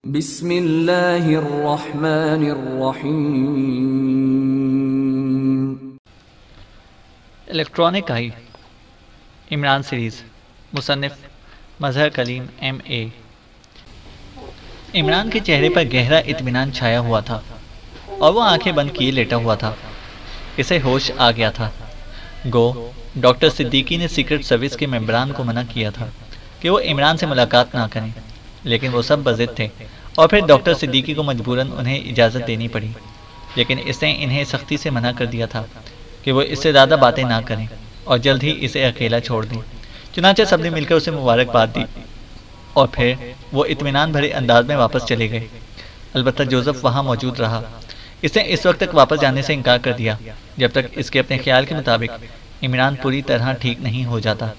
بسم اللہ الرحمن الرحیم۔ الیکٹرانک آئی عمران سیریز، مصنف مظہر کلیم MA۔ عمران کے چہرے پر گہرا اطمینان چھایا ہوا تھا اور وہ آنکھیں بند کیے لیٹا ہوا تھا۔ اسے ہوش آ گیا تھا۔ گو ڈاکٹر صدیقی نے سیکرٹ سروس کے ممبران کو منع کیا تھا کہ وہ عمران سے ملاقات نہ کریں، لیکن وہ سب بضد تھے اور پھر ڈاکٹر صدیقی کو مجبوراً انہیں اجازت دینی پڑی، لیکن اس نے انہیں سختی سے منع کر دیا تھا کہ وہ اس سے زیادہ باتیں نہ کریں اور جلد ہی اسے اکیلا چھوڑ دیں۔ چنانچہ سب نے مل کر اسے مبارکباد دی اور پھر وہ اطمینان بھرے انداز میں واپس چلے گئے۔ البتہ جوزف وہاں موجود رہا۔ اس نے اس وقت تک واپس جانے سے انکار کر دیا جب تک اس کے اپنے خیال کے مطابق عمران پوری طرح ٹھیک نہیں ہو جاتا۔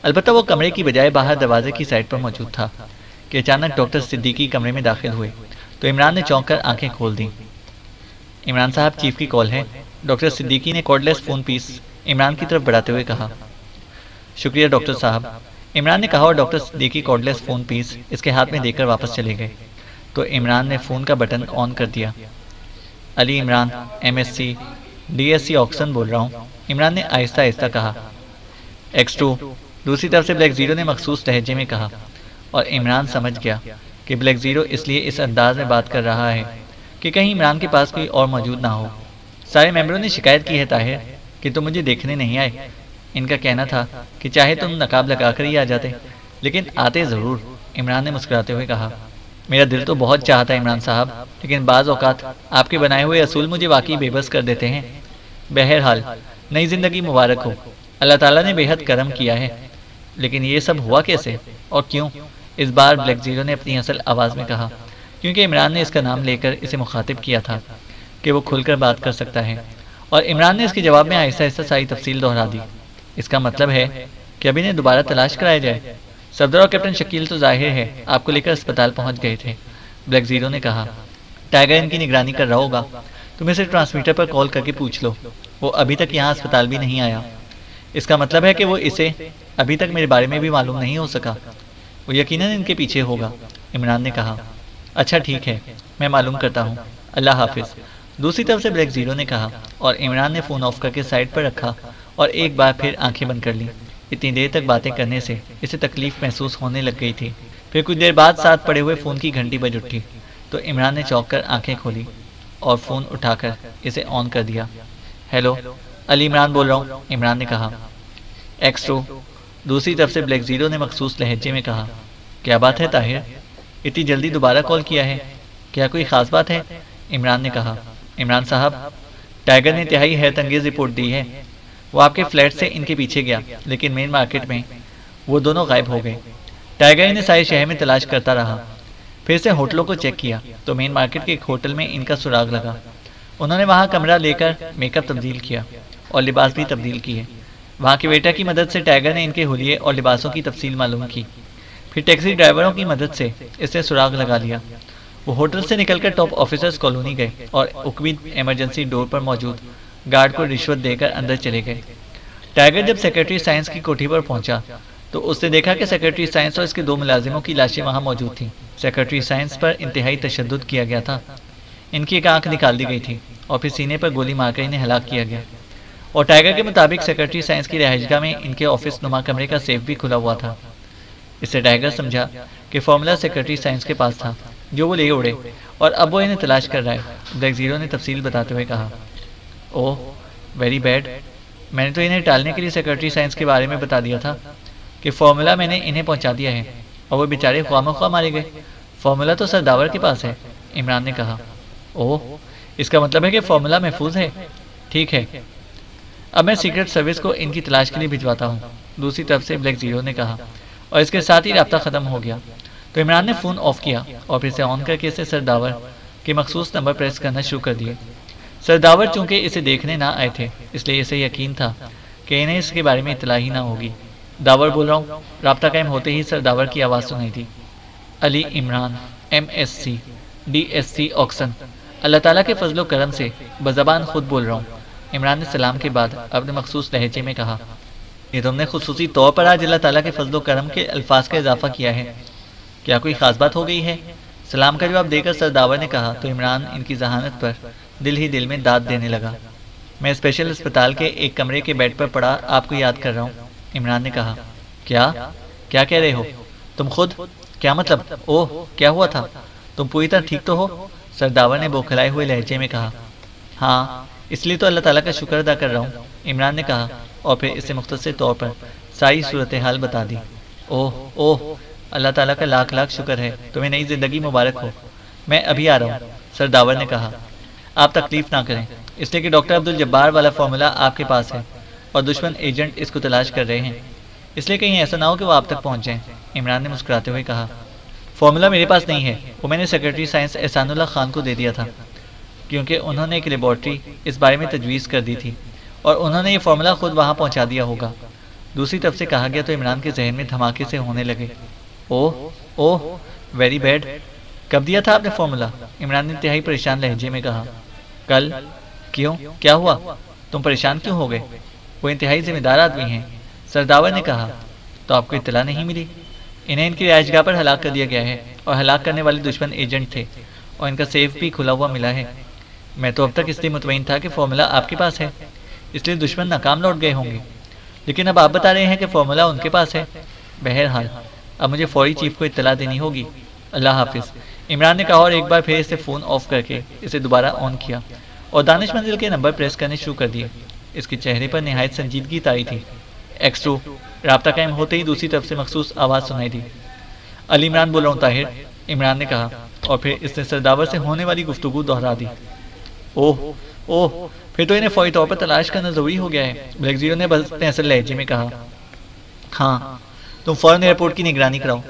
البتہ وہ کمرے کی بجائے باہر دروازے کی سائڈ پر موجود تھا کہ اچانک ڈاکٹر صدیقی کمرے میں داخل ہوئے تو عمران نے چونک کر آنکھیں کھول دیں۔ عمران صاحب، چیف کی کال ہے، ڈاکٹر صدیقی نے کارڈلیس فون پیس عمران کی طرف بڑھاتے ہوئے کہا۔ شکریہ ڈاکٹر صاحب، عمران نے کہا اور ڈاکٹر صدیقی کارڈلیس فون پیس اس کے ہاتھ میں دے کر واپس چلے گئے تو عمران نے فون کا بٹن آن کر دیا۔ علی عمران، MSc DSc آکسن بول رہا ہوں، عمران نے آہستہ آہستہ کہا۔ X2 دوسری طرف سے بلیک زیرو نے مخصوص لہجے میں کہا، اور عمران سمجھ گیا کہ بلیک زیرو اس لیے اس انداز میں بات کر رہا ہے کہ کہیں عمران کے پاس کوئی اور موجود نہ ہو۔ سارے ممبروں نے شکایت کی ہے طاہر کہ تم مجھے دیکھنے نہیں آئے۔ ان کا کہنا تھا کہ چاہے تم نقاب لگا کر ہی آ جاتے، لیکن آتے ضرور، عمران نے مسکراتے ہوئے کہا۔ میرا دل تو بہت چاہتا ہے عمران صاحب، لیکن بعض اوقات آپ کے بنائے ہوئے اصول مجھے واقعی بے بس کر دیتے ہیں۔ بہرحال نئی زندگی مبارک ہو، اللہ تعالیٰ نے بے حد کرم کیا ہے۔ لیکن یہ سب ہوا کیسے اور کیوں؟ اس بار بلیک زیرو نے اپنی اصل آواز میں کہا، کیونکہ عمران نے اس کا نام لے کر اسے مخاطب کیا تھا کہ وہ کھل کر بات کر سکتا ہے، اور عمران نے اس کے جواب میں آہستہ آہستہ ساری تفصیل دہرا دی۔ اس کا مطلب ہے کہ اب انہیں دوبارہ تلاش کرایا جائے۔ صفدر اور کیپٹن شکیل تو ظاہر ہے آپ کو لے کر اسپتال پہنچ گئے تھے، بلیک زیرو نے کہا۔ ٹائیگر ان کی نگرانی کر رہا ہوگا، تم اسے ٹرانسمیٹر پر کال کر کے پوچھ لو، وہ ابھی تک یہاں اسپتال بھی نہیں آیا۔ اس کا مطلب ہے کہ وہ اسے ابھی تک میرے بارے میں بھی معلوم نہیں ہو سکا، وہ یقیناً ان کے پیچھے ہوگا، عمران نے کہا۔ اچھا ٹھیک ہے، میں معلوم کرتا ہوں، اللہ حافظ، دوسری طرف سے بلیک زیرو نے کہا، اور عمران نے فون آف کر کے سائڈ پر رکھا اور ایک بار پھر آنکھیں بند کر لیں۔ اتنی دیر تک باتیں کرنے سے اسے تکلیف محسوس ہونے لگ گئی تھی۔ پھر کچھ دیر بعد ساتھ پڑے ہوئے فون کی گھنٹی بج اٹھی تو عمران نے چونک کر آنکھیں کھولی اور فون اٹھا کر اسے آن کر دیا۔ ہیلو، علی عمران بول رہا ہوں، عمران نے کہا۔ X2 دوسری طرف سے بلیک زیرو نے مخصوص لہجے میں کہا۔ کیا بات ہے طاہر، اتنی جلدی دوبارہ کال کیا ہے، کیا کوئی خاص بات ہے؟ عمران نے کہا۔ عمران صاحب، ٹائیگر نے انتہائی حیرت انگیز رپورٹ دی ہے، وہ آپ کے فلیٹ سے ان کے پیچھے گیا، لیکن مین مارکیٹ میں وہ دونوں غائب ہو گئے۔ ٹائیگر انہیں سارے شہر میں تلاش کرتا رہا، پھر سے ہوٹلوں کو چیک کیا تو مین مارکیٹ کے ایک ہوٹل میں ان کا سراغ لگا۔ انہوں نے وہاں کمرہ لے کر میک اپ تبدیل کیا اور لباس بھی تبدیل کیے۔ وہاں کے ویٹر کی مدد سے ٹائیگر نے ان کے حلیے اور لباسوں کی تفصیل معلوم کی، پھر ٹیکسی ڈرائیوروں کی مدد سے اس نے سراغ لگا لیا۔ وہ ہوٹل سے نکل کر ٹاپ آفیسرز کالونی گئے اور اکوی ایمرجنسی ڈور پر موجود گارڈ کو رشوت دے کر اندر چلے گئے۔ ٹائیگر جب سیکرٹری سائنس کی کوٹھی پر پہنچا تو اس نے دیکھا کہ سیکرٹری سائنس اور اس کے 2 ملازموں کی لاشیں وہاں موجود تھیں۔ سیکرٹری سائنس پر انتہائی تشدد کیا گیا تھا، ان کی ایک آنکھ نکال دی گئی تھی اور پھر سینے پر گولی مار کر انہیں ہلاک کیا گیا۔ اور ٹائیگر کے مطابق سیکرٹری سائنس کی رہائش گاہ میں ان کے آفس نما کمرے کا سیف بھی کھلا ہوا تھا۔ اس سے ٹائیگر سمجھا کہ فارمولا سیکرٹری سائنس کے پاس تھا جو وہ لے اڑے اور اب وہ انہیں تلاش کر رہا ہے، بلیک زیرو نے تفصیل بتاتے ہوئے کہا۔ اوہ ویری بیڈ، میں نے تو انہیں ٹالنے کے لیے سیکرٹری سائنس کے بارے میں بتا دیا تھا کہ فارمولا میں نے انہیں پہنچا دیا ہے اور وہ بیچارے خواہ مخواہ مارے گئے۔ فارمولا تو سرداور کے پاس ہے، عمران نے کہا۔ اوہ، اس کا مطلب ہے کہ فارمولا محفوظ ہے، ٹھیک ہے، اب میں سیکرٹ سروس کو ان کی تلاش کے لیے بھجواتا ہوں، دوسری طرف سے بلیک زیرو نے کہا، اور اس کے ساتھ ہی رابطہ ختم ہو گیا۔ تو عمران نے فون آف کیا اور پھر سے آن کر کے اسے سرداور کے مخصوص نمبر پریس کرنا شروع کر دیے۔ سرداور چونکہ اسے دیکھنے نہ آئے تھے اس لیے اسے یقین تھا کہ انہیں اس کے بارے میں اطلاع ہی نہ ہوگی۔ داور بول رہا ہوں، رابطہ قائم ہوتے ہی سرداور کی آواز سنائی دی۔ علی عمران، MSc DSc آکسن، اللہ تعالیٰ کے فضل و کرم سے بزبان خود بول رہا ہوں، عمران نے سلام کے بعد اپنے مخصوص لہجے میں کہا۔ یہ تم نے خصوصی طور پر آج اللہ تعالیٰ کے فضل و کرم کے الفاظ کا اضافہ کیا ہے، کیا کوئی خاص بات ہو گئی ہے؟ سلام کا جواب دے کر سرداور نے کہا تو عمران ان کی ذہانت پر دل ہی دل میں داد دینے لگا۔ میں اسپیشل اسپتال کے ایک کمرے کے بیڈ پر پڑا آپ کو یاد کر رہا ہوں، عمران نے کہا۔ کیا کہہ رہے ہو تم خود؟ کیا مطلب؟ اوہ کیا ہوا تھا؟ تم پوری طرح ٹھیک تو ہو؟ سرداور نے بوکھلائے ہوئے لہجے میں کہا۔ ہاں اس لیے تو اللہ تعالیٰ کا شکر ادا کر رہا ہوں، عمران نے کہا اور پھر اس سے مختصر طور پر ساری صورتحال بتا دی۔ اوہ اللہ تعالیٰ کا لاکھ لاکھ شکر ہے، تمہیں نئی زندگی مبارک ہو۔ میں ابھی آ رہا ہوں، سرداور نے کہا۔ آپ تکلیف نہ کریں، اس لیے کہ ڈاکٹر عبدالجبار والا فارمولا آپ کے پاس ہے اور دشمن ایجنٹ اس کو تلاش کر رہے ہیں، اس لیے کہیں ایسا نہ ہو کہ وہ آپ تک پہنچ جائیں، عمران نے مسکراتے ہوئے کہا۔ فارمولا میرے پاس نہیں ہے، وہ میں نے سیکرٹری سائنس احسان اللہ خان کو دے دیا تھا، کیونکہ انہوں نے ایک لیبارٹری اس بارے میں تجویز کر دی تھی اور انہوں نے یہ فارمولا خود وہاں پہنچا دیا ہوگا، دوسری طرف سے کہا گیا تو عمران کے ذہن میں دھماکے سے ہونے لگے۔ اوہ ویری بیڈ، کب دیا تھا آپ نے فارمولا؟ عمران نے انتہائی پریشان لہجے میں کہا۔ کل۔ کیوں، کیا ہوا؟ تم پریشان کیوں ہو گئے؟ وہ انتہائی ذمہ دار آدمی ہیں، سرداور نے کہا۔ تو آپ کو اطلاع نہیں ملی؟ انہیں ان کی رہائش گاہ پر ہلاک کر دیا گیا ہے اور ہلاک کرنے والے دشمن ایجنٹ تھے اور ان کا سیف بھی کھلا ہوا ملا ہے۔ میں تو اب تک اس لیے مطمئن تھا کہ فارمولا آپ کے پاس ہے، اس لیے دشمن ناکام لوٹ گئے ہوں گے، لیکن اب آپ بتا رہے ہیں کہ فارمولا ان کے پاس ہے۔ بہرحال اب مجھے فوری چیف کو اطلاع دینی ہوگی۔ اللہ حافظ، عمران نے کہا اور ایک بار پھر اسے فون آف کر کے اسے دوبارہ آن کیا اور دانش منزل کے نمبر پریس کرنے شروع کر دیے۔ اس کے چہرے پر نہایت سنجیدگی طاری تھی۔ X2، رابطہ قائم ہوتے ہی دوسری طرف سے مخصوص آواز سنائی دی۔ علی عمران بول رہا ہوں طاہر، عمران نے کہا اور پھر اس نے سرداور سے ہونے والی گفتگو دہرا دی۔ اوہ پھر تو انہیں فوری طور پر تلاش کرنا ضروری ہو گیا ہے، بلیک زیرو نے بس اصل لہجے میں کہا۔ ہاں تم فوراً ایئرپورٹ کی نگرانی کراؤ،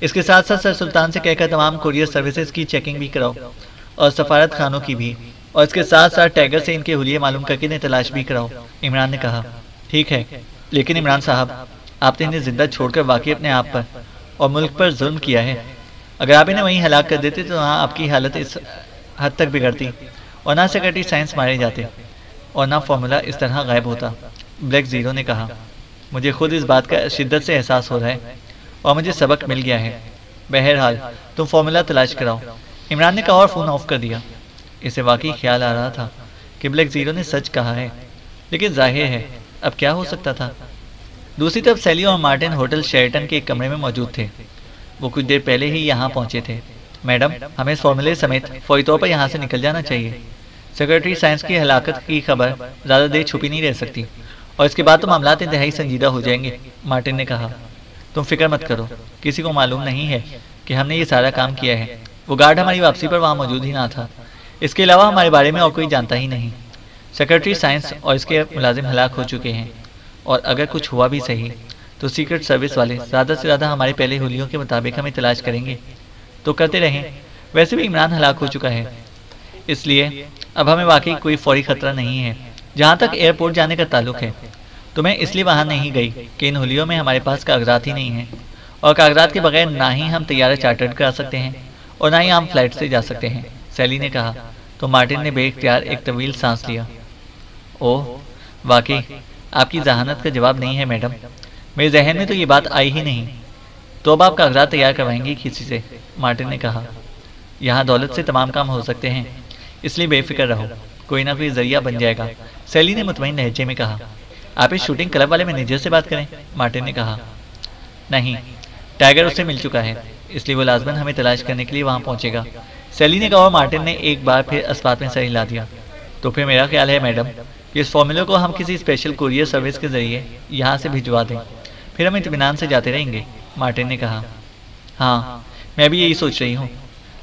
اس کے ساتھ ساتھ سر سلطان سے کہہ کر تمام کوریئر سروسز کی چیکنگ بھی کراؤ اور سفارت خانوں کی بھی، اور اس کے ساتھ ساتھ ٹیگر سے ان کے حلیے معلوم کر کے انہیں تلاش بھی کراؤ، عمران نے کہا۔ ٹھیک ہے، لیکن عمران صاحب آپ نے انہیں زندہ چھوڑ کر واقعی اپنے آپ پر اور ملک پر ظلم کیا ہے۔ اگر آپ انہیں وہیں ہلاک کر دیتے تو وہاں آپ کی حالت اس حد تک بگڑتی اور نہ سیکرٹری سائنس مارے جاتے اور نہ فارمولا اس طرح غائب ہوتا، بلیک زیرو نے کہا۔ مجھے خود اس بات کا شدت سے احساس ہو رہا ہے اور مجھے سبق مل گیا ہے۔ بہرحال تم فارمولا تلاش کراؤ، عمران نے کہا اور فون آف کر دیا۔ اسے واقعی خیال آ رہا تھا کہ بلیک زیرو نے سچ کہا ہے، لیکن ظاہر ہے اب کیا ہو سکتا تھا۔ دوسری طرف سیلی اور مارٹن ہوٹل شیرٹن کے ایک کمرے میں موجود تھے۔ وہ کچھ دیر پہلے ہی یہاں پہنچے تھے۔ میڈم، ہمیں اس فارمولے سمیت فوری طور پر یہاں سے نکل جانا چاہیے۔ سیکرٹری سائنس کی ہلاکت کی خبر زیادہ دیر چھپی نہیں رہ سکتی اور اس کے بعد تو معاملات انتہائی سنجیدہ ہو جائیں گے، مارٹن نے کہا۔ تم فکر مت کرو، کسی کو معلوم نہیں ہے کہ ہم نے یہ سارا کام کیا ہے۔ وہ گارڈ ہماری واپسی پر وہاں موجود ہی نہ تھا، اس کے علاوہ ہمارے بارے میں اور کوئی جانتا ہی نہیں۔ سیکرٹری سائنس اور اس کے ملازم ہلاک ہو چکے ہیں، اور اگر کچھ ہوا بھی صحیح تو سیکرٹ سروس والے زیادہ سے زیادہ ہمارے پہلے حلیوں کے مطابق ہمیں تلاش کریں گے، تو کرتے رہیں۔ ویسے بھی عمران ہلاک ہو چکا ہے، اس لیے اب ہمیں واقعی کوئی فوری خطرہ نہیں ہے۔ جہاں تک ایئرپورٹ جانے کا تعلق ہے تو میں اس لیے وہاں نہیں گئی کہ ان حلیوں میں ہمارے پاس کاغذات ہی نہیں ہیں، اور کاغذات کے بغیر نہ ہی ہم طیارہ چارٹرڈ کرا سکتے ہیں اور نہ ہی ہم فلائٹ سے جا سکتے ہیں، سیلی نے کہا۔ تو مارٹن نے بے اختیار ایک طویل سانس لیا۔ اوہ واقعی آپ کی ذہانت کا جواب نہیں ہے میڈم، میرے ذہن میں تو یہ بات آئی ہی نہیں۔ تو اب آپ کاغذات تیار کروائیں گی کسی سے، مارٹن نے کہا۔ یہاں دولت سے تمام کام ہو سکتے ہیں، اس لیے بے فکر رہو، کوئی نہ کوئی ذریعہ بن جائے گا، سیلی نے مطمئن لہجے میں کہا۔ آپ اس شوٹنگ کلب والے مینیجر سے بات کریں، مارٹن نے کہا۔ نہیں، ٹائگر اس سے مل چکا ہے، اس لیے وہ لازماً ہمیں تلاش کرنے کے لیے وہاں پہنچے گا، سیلی نے کہا اور مارٹن نے ایک بار پھر اسبات میں سر ہلا دیا۔ تو پھر میرا خیال ہے میڈم کہ اس فارمولے کو ہم کسی اسپیشل کوریئر سروس کے ذریعے یہاں سے بھجوا دیں، پھر ہم اطمینان سے جاتے رہیں گے، مارٹن نے کہا۔ ہاں میں بھی یہی سوچ رہی ہوں،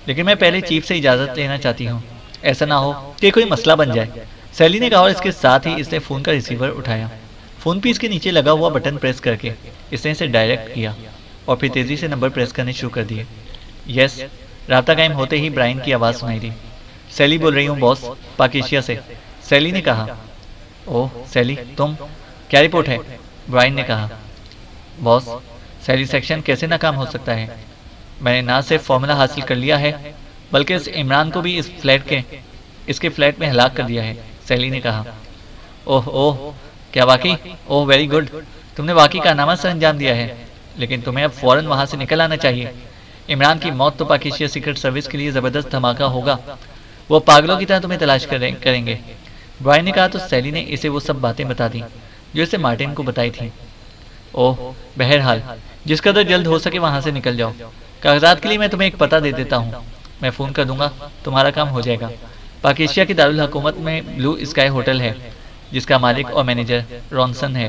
لیکن میں پہلے چیف سے اجازت لینا چاہتی ہوں، ایسا نہ ہو کہ کوئی مسئلہ بن جائے، سیلی نے کہا اور اس کے ساتھ ہی اس نے فون کا ریسیور اٹھایا۔ فون پیس کے نیچے لگا ہوا بٹن پریس کر کے اس نے اسے ڈائریکٹ کیا اور پھر تیزی سے نمبر پریس کرنے شروع کر دیے۔ یس، رابطہ قائم ہوتے ہی برائن کی آواز سنائی دی۔ سیلی بول رہی ہوں باس، پاک ایشیا سے، سیلی نے کہا۔ اوہ سیلی، تم؟ کیا رپورٹ ہے؟ برائن نے کہا۔ باس، سیلی سیکشن کیسے ناکام ہو سکتا ہے؟ میں نے نہ صرف فارمولا حاصل کر لیا ہے بلکہ اس عمران کو بھی اس کے فلیٹ میں ہلاک کر دیا ہے، سیلی نے کہا۔ اوہ کیا واقعی؟ اوہ ویری گڈ، تم نے واقعی کارنامہ سر انجام دیا ہے، لیکن تمہیں اب فوراً وہاں سے نکل آنا چاہیے، عمران کی موت تو پاکیشیا سیکرٹ سروس کے لیے زبردست دھماکہ ہوگا، وہ پاگلوں کی طرح تمہیں تلاش کریں گے۔ برائن نے کہا تو سیلی نے اسے وہ سب باتیں بتا دیں جو اسے مارٹن کو بتائی تھیں۔ اوہ، بہرحال جس قدر جلد ہو سکے وہاں سے نکل جاؤ۔ کاغذات کے لیے میں تمہیں ایک پتہ دے دیتا ہوں، میں فون کر دوں گا، تمہارا کام ہو جائے گا۔ پاکیشیا کی دارالحکومت میں بلو اسکائی ہوٹل ہے جس کا مالک اور مینیجر رونسن ہے،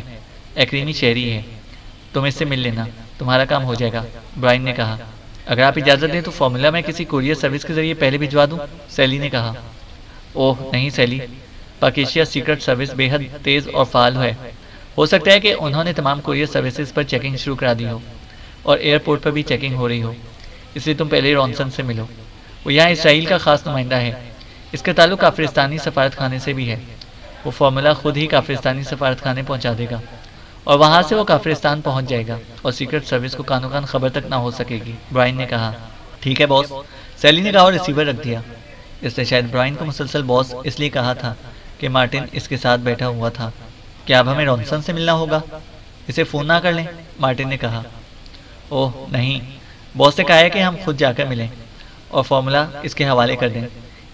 ایکریمی شہری ہے، تم اس سے مل لینا، تمہارا کام ہو جائے گا۔ برائن نے کہا اگر آپ اجازت دیں تو فارمولا میں کسی کوریئر سروس کے ذریعے پہلے بھجوا دوں؟ سیلی نے کہا اوہ نہیں سیلی، پاکیشیا سیکرٹ سروس بے حد تیز اور فعال ہے، ہو سکتا ہے کہ انہوں نے تمام کوریئر سروسز پر چیکنگ شروع کرا دی ہو اور ایئرپورٹ پر بھی چیکنگ ہو رہی ہو، اس لیے تم پہلے رونسن سے ملو، وہ یہاں اسرائیل کا خاص نمائندہ ہے، اس کا تعلق کافرستانی سفارت خانے سے بھی ہے، وہ فارمولا خود ہی کافرستانی سفارت خانے پہنچا دے گا اور وہاں سے وہ کافرستان پہنچ جائے گا اور سیکرٹ سروس کو کانوں کان خبر تک نہ ہو سکے گی۔ برائن نے کہا ٹھیک ہے باس، سیلی نے کہا اور ریسیور رکھ دیا۔ اس نے شاید برائن کو مسلسل باس اس لیے کہا تھا کہ مارٹن اس کے ساتھ بیٹھا ہوا تھا۔ کیا اب ہمیں رونسن سے ملنا ہوگا؟ اسے فون نہ کر لیں؟ مارٹن نے کہا اوہ نہیں، باس نے کہا ہے کہ ہم خود جا کر ملیں اور فارمولا اس کے حوالے کر دیں،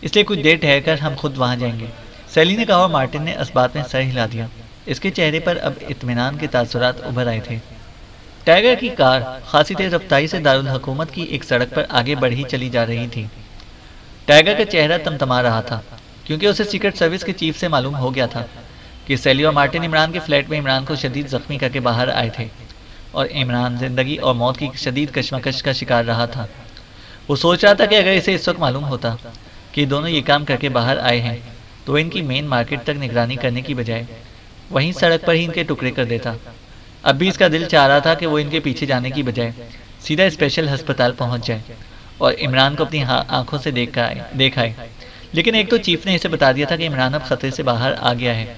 اس لیے کچھ دیر ٹھہر کر ہم خود وہاں جائیں گے، سیلی نے کہا اور مارٹن نے اس بات میں سر ہلا دیا۔ اس کے چہرے پر اب اطمینان کے تاثرات ابھر آئے تھے۔ ٹائیگر کی کار خاصی تیز رفتاری سے دارالحکومت کی ایک سڑک پر آگے بڑھی چلی جا رہی تھی۔ ٹائیگر کا چہرہ تمتما رہا تھا کیونکہ اسے سیکرٹ سروس کے چیف سے معلوم ہو گیا تھا کہ سیلی اور مارٹن عمران کے فلیٹ میں عمران کو شدید زخمی کر کے باہر آئے تھے اور عمران زندگی اور موت کی شدید کشمکش کا شکار رہا تھا۔ وہ سوچ رہا تھا کہ اگر اسے اس وقت معلوم ہوتا کہ دونوں یہ کام کر کے باہر آئے ہیں تو وہ ان کی مین مارکیٹ تک نگرانی کرنے کی بجائے وہیں سڑک پر ہی ان کے ٹکڑے کر دیتا۔ اب بھی اس کا دل چاہ رہا تھا کہ وہ ان کے پیچھے جانے کی بجائے سیدھا اسپیشل ہسپتال پہنچ جائے اور عمران کو اپنی آنکھوں سے دیکھ آئے، لیکن ایک تو چیف نے اسے بتا دیا تھا کہ عمران اب خطرے سے باہر آ گیا ہے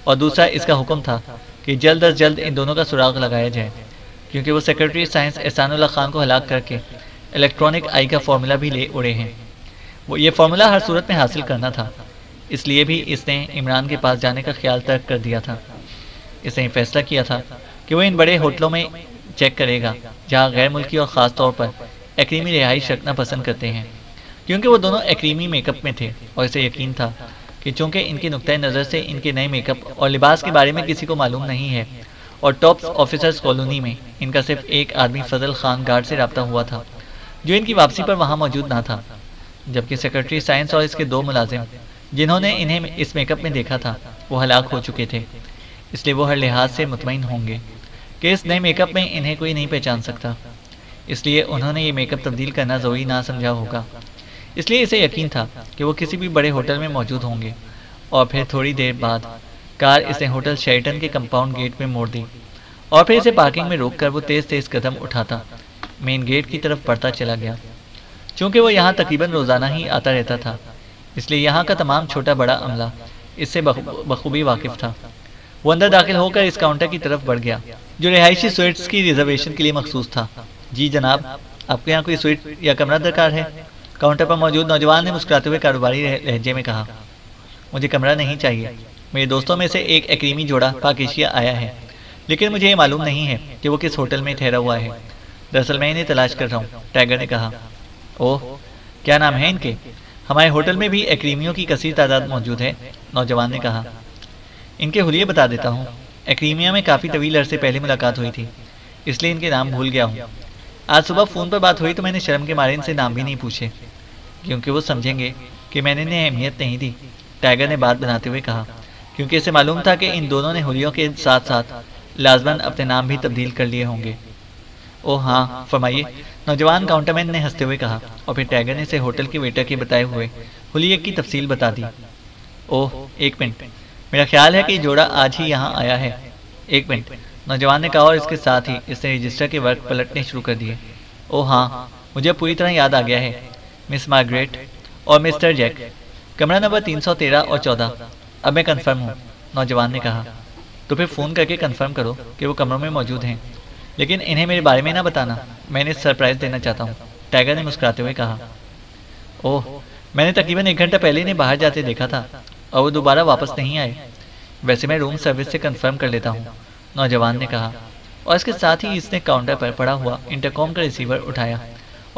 اور دوسرا اس کا حکم تھا کہ جلد از جلد ان دونوں کا سراغ لگایا جائے کیونکہ وہ سیکرٹری سائنس احسان اللہ خان کو ہلاک کر کے الیکٹرانک آئی کا فارمولا بھی لے اڑے ہیں۔ وہ یہ فارمولا ہر صورت میں حاصل کرنا تھا، اس لیے بھی اس نے عمران کے پاس جانے کا خیال ترک کر دیا تھا۔ اس نے فیصلہ کیا تھا کہ وہ ان بڑے ہوٹلوں میں چیک کرے گا جہاں غیر ملکی اور خاص طور پر ایکریمی رہائش رکھنا پسند کرتے ہیں، کیونکہ وہ دونوں ایکریمی میک اپ میں تھے اور اسے یقین تھا کہ چونکہ ان کے نقطۂ نظر سے ان کے نئے میک اپ اور لباس کے بارے میں کسی کو معلوم نہیں ہے اور ٹاپس آفیسرز کالونی میں ان کا صرف ایک آدمی فضل خان گارڈ سے رابطہ ہوا تھا جو ان کی واپسی پر وہاں موجود نہ تھا، جبکہ سیکرٹری سائنس اور اس کے دو ملازم جنہوں نے انہیں اس میک اپ میں دیکھا تھا وہ ہلاک ہو چکے تھے، اس لیے وہ ہر لحاظ سے مطمئن ہوں گے کہ اس نئے میک اپ میں انہیں کوئی نہیں پہچان سکتا، اس لیے انہوں نے یہ میک اپ تبدیل کرنا ضروری نہ سمجھا ہوگا۔ اس لیے اسے یقین تھا کہ وہ کسی بھی بڑے ہوٹل میں موجود ہوں گے اور پھر تھوڑی دیر بعد کار اس نے ہوٹل شیرٹن کے کمپاؤنڈ گیٹ میں موڑ دی اور پھر اسے پارکنگ میں روک کر وہ تیز تیز قدم اٹھاتا مین گیٹ کی طرف بڑھتا چلا گیا۔ چونکہ وہ یہاں تقریباً روزانہ ہی آتا رہتا تھا اس لیے یہاں کا تمام چھوٹا بڑا عملہ اس سے بخوبی واقف تھا۔ وہ اندر داخل ہو کر اس کاؤنٹر کی طرف بڑھ گیا جو رہائشی سویٹس کی ریزرویشن کے لیے مخصوص تھا۔ جی جناب، آپ کے یہاں کوئی سویٹ یا کمرہ درکار ہے؟ کاؤنٹر پر موجود نوجوان نے مسکراتے ہوئے کاروباری لہجے میں کہا مجھے کمرہ نہیں چاہیے، میرے دوستوں میں سے ایک ایکریمی جوڑا پاکیشیا آیا ہے لیکن مجھے یہ معلوم نہیں ہے کہ وہ کس ہوٹل میں ٹھہرا ہوا ہے، دراصل میں انہیں تلاش کر رہا ہوں، ٹائیگر نے کہا۔ اوہ، کیا نام ہے ان کے؟ ہمارے ہوٹل میں بھی ایکریمیوں کی کثیر تعداد موجود ہے، نوجوان نے کہا۔ ان کے حلیے بتا دیتا ہوں، ایکریمیا میں کافی طویل عرصے پہلے ملاقات ہوئی تھی اس لیے ان کے نام بھول گیا ہوں۔ آج صبح فون پر بات ہوئی تو میں نے شرم کے مارے ان سے نام بھی نہیں پوچھے کیونکہ وہ سمجھیں گے کہ میں نے انہیں اہمیت نہیں دی، ٹائیگر نے بات بناتے ہوئے کہا، کیونکہ اسے معلوم تھا کہ ان دونوں نے حلیوں کے ساتھ ساتھ لازماً اپنے نام بھی تبدیل کر لیے ہوں گے۔ اوہ ہاں فرمائیے، نوجوان کاؤنٹر مین نے ہنستے ہوئے کہا اور پھر ٹائیگر نے اسے ہوٹل کے ویٹر کے بتائے ہوئے حلیے کی تفصیل بتا دی۔ اوہ ایک منٹ، میرا خیال ہے کہ یہ جوڑا آج ہی یہاں آیا ہے۔ ایک منٹ، نوجوان نے کہا اور اس کے ساتھ ہی اس نے رجسٹر کے ورق پلٹنے شروع کر دیے۔ اوہ ہاں، مجھے پوری طرح یاد آ گیا ہے، مس مارگریٹ اور مسٹر جیک، کمرہ نمبر 313 اور 14۔ اب میں کنفرم ہوں، نوجوان نے کہا۔ تو پھر فون کر کے کنفرم کرو کہ وہ کمروں میں موجود ہیں، لیکن انہیں میرے بارے میں نہ بتانا، میں انہیں سرپرائز دینا چاہتا ہوں، ٹائیگر نے مسکراتے ہوئے کہا۔ اوہ، میں نے تقریباً 1 گھنٹہ پہلے انہیں باہر جاتے دیکھا تھا اور وہ دوبارہ واپس نہیں آئے، ویسے میں روم سروس سے کنفرم کر لیتا ہوں، نوجوان نے کہا، اور اس کے ساتھ ہی اس نے کاؤنٹر پر پڑا ہوا انٹرکام کا ریسیور اٹھایا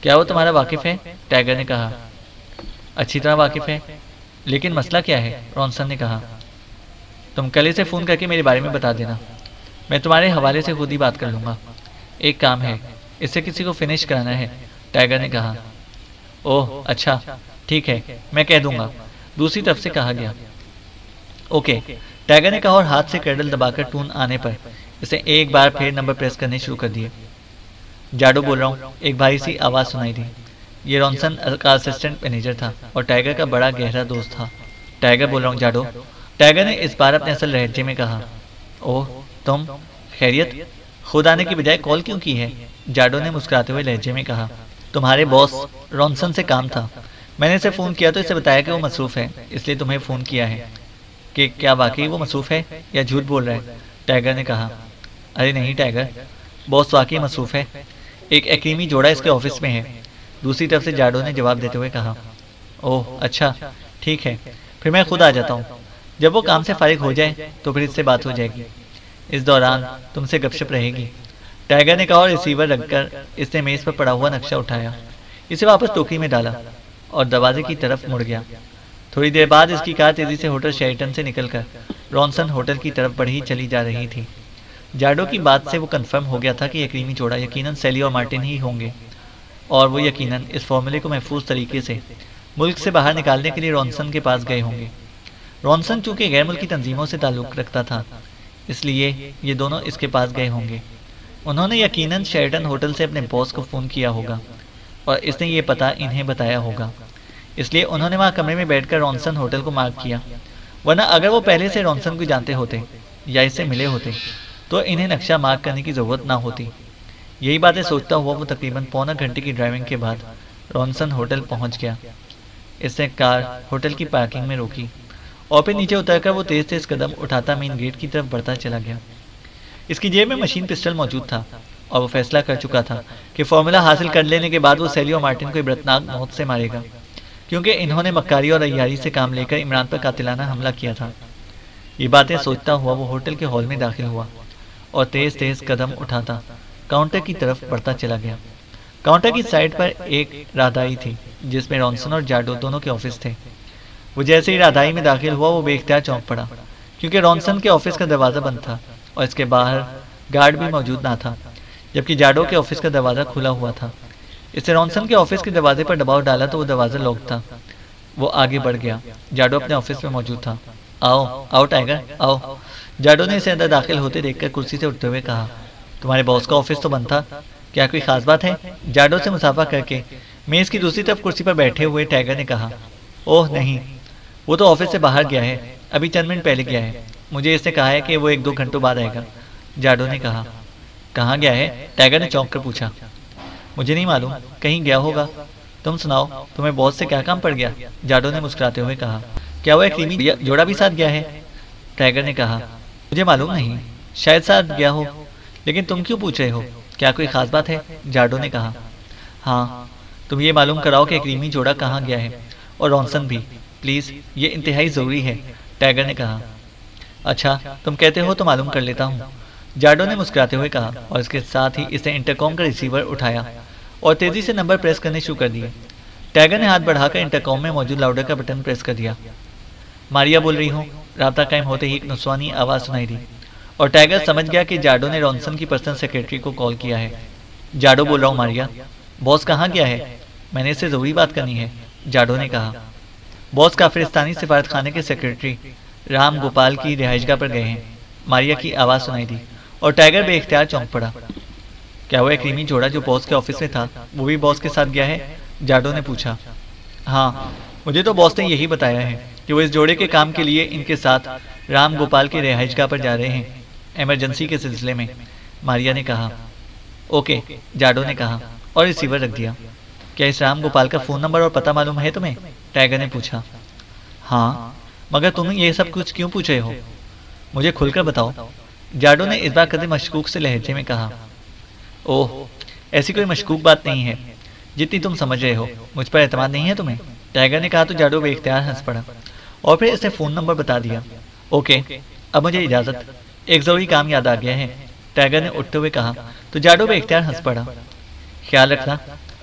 کیا وہ تمہارا واقف ہے؟ ٹائیگر نے کہا۔ اچھی طرح واقف ہے، لیکن مسئلہ کیا ہے؟ رونسن نے کہا۔ تم کل اسے فون کر کے میرے بارے میں بتا دینا، میں تمہارے حوالے سے خود ہی بات کر لوں گا۔ ایک کام ہے، اس سے کسی کو فنش کرانا ہے، ٹائیگر نے کہا۔ اوہ اچھا ٹھیک ہے، میں کہہ دوں گا، دوسری طرف سے کہا گیا۔ اوکے، ٹائیگر نے کہا اور ہاتھ سے کرڈل دبا کر ٹون آنے پر اسے ایک بار پھر نمبر پریس کرنے شروع کر دیے۔ جاڈو بول رہا ہوں، ایک بھاری سی آواز سنائی دی۔ یہ رونسن کا اسسٹنٹ مینیجر تھا اور ٹائیگر کا بڑا گہرا دوست تھا۔ ٹائیگر بول رہا ہوں جاڈو، ٹائیگر نے اس بار اپنے اصل لہجے میں کہا۔ اوہ تم خیریت؟ خود آنے کی بجائے کال کیوں کی ہے؟ جاڈو نے مسکراتے ہوئے لہجے میں کہا۔ تمہارے باس رونسن سے کام تھا، میں نے اسے فون کیا تو اسے بتایا کہ وہ مصروف ہے، اس لیے تمہیں فون کیا ہے۔ کہ کیا واقعی وہ مصروف ہے یا جھوٹ بول رہا ہے؟ ٹائیگر نے کہا۔ ارے نہیں ٹائیگر، باس واقعی مصروف ہے، ایک ایکریمی جوڑا اس کے آفس میں ہے، دوسری طرف سے جاڈو نے جواب دیتے ہوئے کہا۔ اوہ اچھا ٹھیک ہے، پھر میں خود آ جاتا ہوں، جب وہ کام سے فارغ ہو جائے تو پھر اس سے بات ہو جائے گی، اس دوران تم سے گپ شپ رہے گی، ٹائیگر نے کہا اور ریسیور رکھ کر اس نے میز پر پڑا ہوا نقشہ اٹھایا، اسے واپس ٹوکری میں ڈالا اور دروازے کی طرف مڑ گیا۔ تھوڑی دیر بعد اس کی کار تیزی سے ہوٹل شیریٹن سے نکل کر رونسن ہوٹل کی طرف بڑھی چلی جا رہی تھی۔ جاڈو کی بات سے وہ کنفرم ہو گیا تھا کہ یقینی جوڑا یقیناً سیلی اور مارٹن ہی ہوں گے، اور وہ یقیناً اس فارمولے کو محفوظ طریقے سے ملک سے باہر نکالنے کے لیے رونسن کے پاس گئے ہوں گے۔ رونسن چونکہ غیر ملکی تنظیموں سے تعلق رکھتا تھا، اس لیے یہ دونوں اس کے پاس گئے ہوں گے۔ انہوں نے یقیناً شیریٹن ہوٹل سے اپنے باس کو فون کیا ہوگا اور اس نے یہ پتہ انہیں بتایا ہوگا، اس لیے انہوں نے وہاں کمرے میں بیٹھ کر رونسن ہوٹل کو مارک کیا، ورنہ اگر وہ پہلے سے رونسن کو جانتے ہوتے یا اس سے ملے ہوتے تو انہیں نقشہ مارک کرنے کی ضرورت نہ ہوتی۔ یہی باتیں سوچتا ہوا وہ تقریباً پونا گھنٹے کی ڈرائیونگ کے بعد رونسن ہوٹل پہنچ گیا۔ اس نے کار ہوٹل کی پارکنگ میں روکی اور پھر نیچے اتر کر وہ تیز تیز قدم اٹھاتا مین گیٹ کی طرف بڑھتا چلا گیا۔ اس کی جیب میں مشین پسٹل موجود تھا اور وہ فیصلہ کر چکا تھا کہ فارمولہ حاصل کر لینے کے بعد وہ سیلی اور مارٹن کو عبرتناک موت سے مارے گا، کیونکہ انہوں نے مکاری اور عیاری سے کام لے کر عمران پر قاتلانہ حملہ کیا تھا۔ یہ باتیں سوچتا ہوا وہ ہوٹل کے ہال میں داخل ہوا اور تیز تیز قدم اٹھاتا کاؤنٹر کی طرف بڑھتا چلا گیا۔ کاؤنٹر کی سائڈ پر ایک رہدائی تھی جس میں رونسن اور جاڈو دونوں کے آفس تھے۔ وہ جیسے ہی رہدائی میں داخل ہوا وہ بے اختیار چونک پڑا، کیونکہ رونسن کے آفس کا دروازہ بند تھا اور اس کے باہر گارڈ بھی موجود نہ تھا، جبکہ جاڈو کے آفس کا دروازہ کھلا ہوا تھا۔ اس نے رونسن کے آفس کے دروازے پر دباؤ ڈالا تو وہ دروازہ لاک تھا۔ وہ آگے بڑھ گیا، جاڈو اپنے آفس میں موجود تھا۔ آؤ آؤ ٹائیگر آؤ، جاڈو نے اسے اندر داخل ہوتے دیکھ کر کرسی سے اٹھتے ہوئے کہا۔ تمہارے باس کا آفس تو بند تھا، کیا کوئی خاص بات ہے؟ جاڈو سے مسافہ کر کے میز کی دوسری طرف کرسی پر بیٹھے ہوئے ٹائیگر نے کہا۔ اوہ نہیں، وہ تو آفس سے باہر گیا ہے، ابھی چند منٹ پہلے گیا ہے، مجھے اس نے کہا ہے کہ وہ 1-2 گھنٹوں بعد آئے گا، جاڈو نے کہا۔ کہاں گیا ہے؟ ٹائیگر نے چونک کر پوچھا۔ مجھے نہیں معلوم، کہیں گیا ہوگا، تم سناؤ تمہیں باس سے کیا کام پڑ گیا؟ جاڈو نے مسکراتے ہوئے کہا۔ کیا وہ ایک کریمی جوڑا بھی ساتھ گیا ہے؟ ٹائیگر نے کہا۔ مجھے معلوم نہیں، شاید ساتھ گیا ہو، لیکن تم کیوں پوچھ رہے ہو؟ کیا کوئی خاص بات ہے؟ جاڈو نے کہا۔ ہاں، تم یہ معلوم کراؤ کہ کریمی جوڑا کہاں گیا ہے، اور رونسن بھی، پلیز، یہ انتہائی ضروری ہے، ٹائیگر نے کہا۔ اچھا تم کہتے ہو تو معلوم کر لیتا ہوں، جاڈو نے مسکراتے ہوئے کہا، اور اس کے ساتھ ہی اس نے انٹرکام کا ریسیور اٹھایا اور تیزی سے نمبر پریس کرنے شروع کر دیے۔ ٹائیگر نے ہاتھ بڑھا کر انٹرکام میں موجود لاؤڈر کا بٹن پریس کر دیا۔ ماریا بول رہی ہوں، رابطہ قائم ہوتے ہی ایک نسوانی آواز سنائی دی اور ٹائیگر سمجھ گیا کہ جاڈو نے رونسن کی پرسنل سیکرٹری کو کال کیا ہے۔ جاڈو بول رہا ہوں ماریا، باس کہاں گیا ہے؟ میں نے اس سے ضروری بات کرنی ہے، جاڈو نے کہا۔ باس کافرستانی سفارت خانے کے سیکرٹری رام گوپال کی رہائش گاہ پر گئے ہیں، ماریا کی آواز سنائی دی اور ٹائیگر بے اختیار چونک پڑا۔ کیا وہ ایک کریمی جوڑا جو باس کے آفس میں تھا وہ بھی باس کے ساتھ گیا ہے؟ جاڈو نے پوچھا۔ ہاں، مجھے تو باس نے یہی بتایا ہے کہ وہ اس جوڑے کے کام کے لیے ان کے ساتھ رام گوپال کی رہائش گاہ پر جا رہے ہیں، ایمرجنسی کے سلسلے میں، ماریا نے کہا۔ اوکے، جاڈو نے کہا اور ریسیور رکھ دیا۔ کیا اس رام گوپال کا فون نمبر اور پتہ معلوم ہے تمہیں؟ ٹائیگر نے پوچھا۔ ہاں، مگر تم یہ سب کچھ کیوں پوچھ رہے ہو؟ مجھے کھل کر بتاؤ، جاڈو نے اس بار قدر مشکوک سے لہجے میں کہا۔ اوہ، ایسی کوئی مشکوک بات نہیں ہے جتنی تم سمجھ رہے ہو، مجھ پر اعتماد نہیں ہے تمہیں؟ ٹائیگر نے کہا تو جاڈو بے اختیار ہنس پڑا اور پھر اس نے فون نمبر بتا دیا۔ اوکے، اب مجھے اجازت، ایک ضروری کام یاد آ گیا ہے، ٹائیگر نے اٹھتے ہوئے کہا تو جاڈو بے اختیار ہنس پڑا۔ خیال رکھنا،